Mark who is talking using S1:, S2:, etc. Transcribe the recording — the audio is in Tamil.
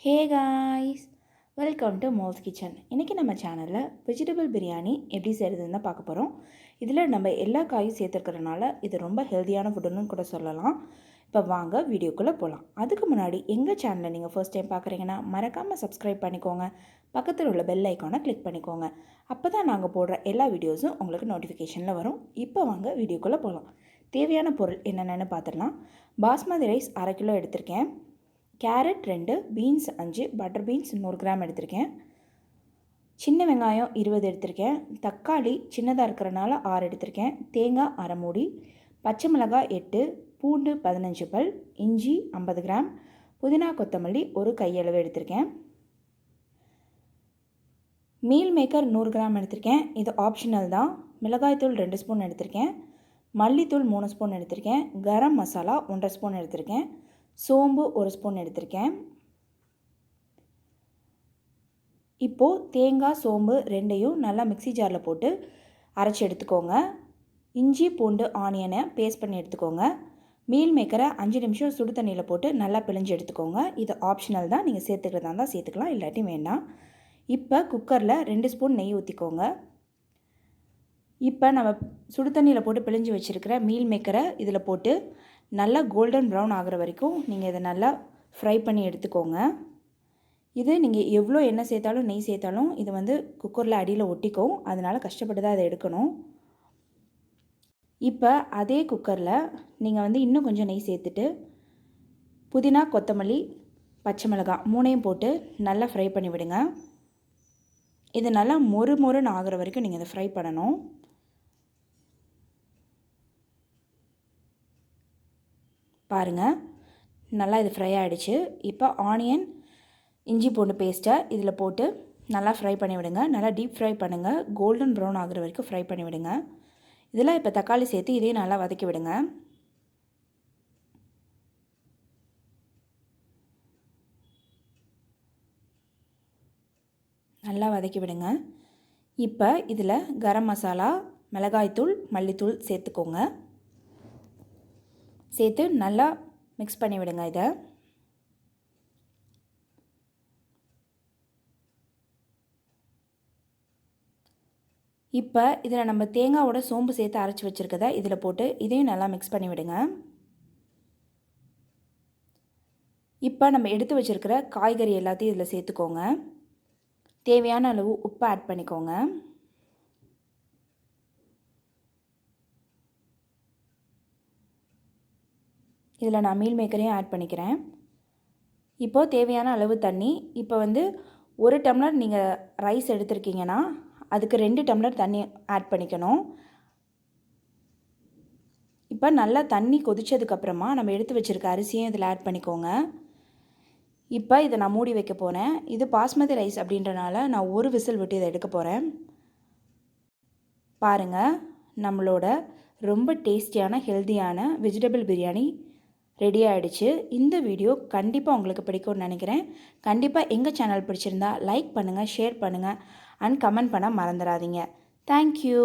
S1: Hey guys, welcome to moles kitchen. இன்றைக்கி நம்ம சேனலில் வெஜிடபிள் பிரியாணி எப்படி செய்கிறதுன்னு தான் பார்க்க போகிறோம். இதில் நம்ம எல்லா காயும் சேர்த்துருக்கிறதுனால இது ரொம்ப ஹெல்த்தியான ஃபுட்டுன்னு கூட சொல்லலாம். இப்போ வாங்க வீடியோக்குள்ளே போகலாம். அதுக்கு முன்னாடி எங்கள் சேனலை நீங்கள் ஃபர்ஸ்ட் டைம் பார்க்குறீங்கன்னா மறக்காமல் சப்ஸ்கிரைப் பண்ணிக்கோங்க. பக்கத்தில் உள்ள பெல் ஐக்கானை கிளிக் பண்ணிக்கோங்க. அப்போ தான் நாங்கள் போடுற எல்லா வீடியோஸும் உங்களுக்கு நோட்டிஃபிகேஷனில் வரும். இப்போ வாங்க வீடியோக்குள்ளே போகலாம். தேவையான பொருள் என்னென்னு பார்த்துடலாம். பாஸ்மதி ரைஸ் 1/2 கிலோ எடுத்திருக்கேன். Carrot 2, beans 5, butter beans 100 gram எடுத்திருக்கேன். சின்ன வெங்காயம் 20 எடுத்திருக்கேன். தக்காளி சின்னதாக இருக்கிறனால 6 எடுத்திருக்கேன். தேங்காய் 1/2 மூடி, பச்சை மிளகாய் 8, பூண்டு 15 பல், இஞ்சி 50 கிராம், புதினா கொத்தமல்லி ஒரு கையளவு எடுத்திருக்கேன். மீல் மேக்கர் 100 கிராம் எடுத்திருக்கேன். இது ஆப்ஷனல் தான். மிளகாய்த்தூள் 2 ஸ்பூன் எடுத்திருக்கேன். மல்லித்தூள் 3 ஸ்பூன் எடுத்திருக்கேன். கரம் மசாலா 1.5 ஸ்பூன் எடுத்திருக்கேன். சோம்பு 1 ஸ்பூன் எடுத்திருக்கேன். இப்போது தேங்காய் சோம்பு ரெண்டையும் நல்லா மிக்ஸி ஜாரில் போட்டு அரைச்சி எடுத்துக்கோங்க. இஞ்சி பூண்டு ஆனியனை பேஸ்ட் பண்ணி எடுத்துக்கோங்க. மீல் மேக்கரை 5 நிமிஷம் சுடு தண்ணியில் போட்டு நல்லா பிழிஞ்சு எடுத்துக்கோங்க. இது ஆப்ஷனல் தான், நீங்கள் சேர்த்துக்கிறதா இருந்தால் சேர்த்துக்கலாம், இல்லாட்டி வேண்டாம். இப்போ குக்கரில் 2 ஸ்பூன் நெய் ஊற்றிக்கோங்க. இப்போ நம்ம சுடு தண்ணியில் போட்டு பிழிஞ்சு வச்சுருக்கிற மீல் மேக்கரை இதில் போட்டு நல்லா கோல்டன் ப்ரௌன் ஆகிற வரைக்கும் நீங்கள் இதை நல்லா ஃப்ரை பண்ணி எடுத்துக்கோங்க. இது நீங்கள் எவ்வளோ எண்ணெய் சேர்த்தாலும் நெய் சேர்த்தாலும் இது குக்கரில் அடியில் ஒட்டிக்கும். அதனால் கஷ்டப்பட்டு தான் அதை எடுக்கணும். இப்போ அதே குக்கரில் நீங்கள் இன்னும் கொஞ்சம் நெய் சேர்த்துட்டு புதினா கொத்தமல்லி பச்சை மிளகாய் 3ஐயும் போட்டு நல்லா ஃப்ரை பண்ணி விடுங்க. இது நல்லா மொறுன்னு ஆகிற வரைக்கும் நீங்கள் இதை ஃப்ரை பண்ணணும். பாருங்கள், நல்லா இது ஃப்ரை ஆகிடுச்சு. இப்போ ஆனியன் இஞ்சி பூண்டு பேஸ்ட்டை இதில் போட்டு நல்லா ஃப்ரை பண்ணி விடுங்க. நல்லா டீப் ஃப்ரை பண்ணுங்கள். கோல்டன் ப்ரௌன் ஆகிற வரைக்கும் ஃப்ரை பண்ணி விடுங்க. இதில் இப்போ தக்காளி சேர்த்து இதையும் நல்லா வதக்கி விடுங்க. நல்லா வதக்கி விடுங்க. இப்போ இதில் கரம் மசாலா, மிளகாய்த்தூள், மல்லித்தூள் சேர்த்துக்கோங்க. சேர்த்து நல்லா மிக்ஸ் பண்ணி விடுங்க. இதை இப்போ இதில் நம்ம தேங்காவோட சோம்பு சேர்த்து அரைச்சி வச்சுருக்கதை இதில் போட்டு இதையும் நல்லா மிக்ஸ் பண்ணி விடுங்க. இப்போ நம்ம எடுத்து வச்சுருக்கிற காய்கறி எல்லாத்தையும் இதில் சேர்த்துக்கோங்க. தேவையான அளவு உப்பு ஆட் பண்ணிக்கோங்க. இதில் நான் மீல் மேக்கரையும் ஆட் பண்ணிக்கிறேன். இப்போது தேவையான அளவு தண்ணி. இப்போ 1 டம்ளர் நீங்கள் ரைஸ் எடுத்துருக்கீங்கன்னா அதுக்கு 2 டம்ளர் தண்ணி ஆட் பண்ணிக்கணும். இப்போ நல்லா தண்ணி கொதித்ததுக்கப்புறமா நம்ம எடுத்து வச்சுருக்க அரிசியும் இதில் ஆட் பண்ணிக்கோங்க. இப்போ இதை நான் மூடி வைக்க போகிறேன். இது பாஸ்மதி ரைஸ் அப்படின்றனால நான் 1 விசில் விட்டு இதை எடுக்க போகிறேன். பாருங்கள், நம்மளோட ரொம்ப டேஸ்டியான ஹெல்த்தியான வெஜிடபிள் பிரியாணி ரெடி ஆகிடுச்சு. இந்த வீடியோ கண்டிப்பாக உங்களுக்கு பிடிக்கும்னு நினைக்கிறேன். கண்டிப்பாக எங்கள் சேனல் பிடிச்சிருந்தா லைக் பண்ணுங்கள், ஷேர் பண்ணுங்கள் அண்ட் கமெண்ட் பண்ண மறந்துடாதீங்க. தேங்க்யூ.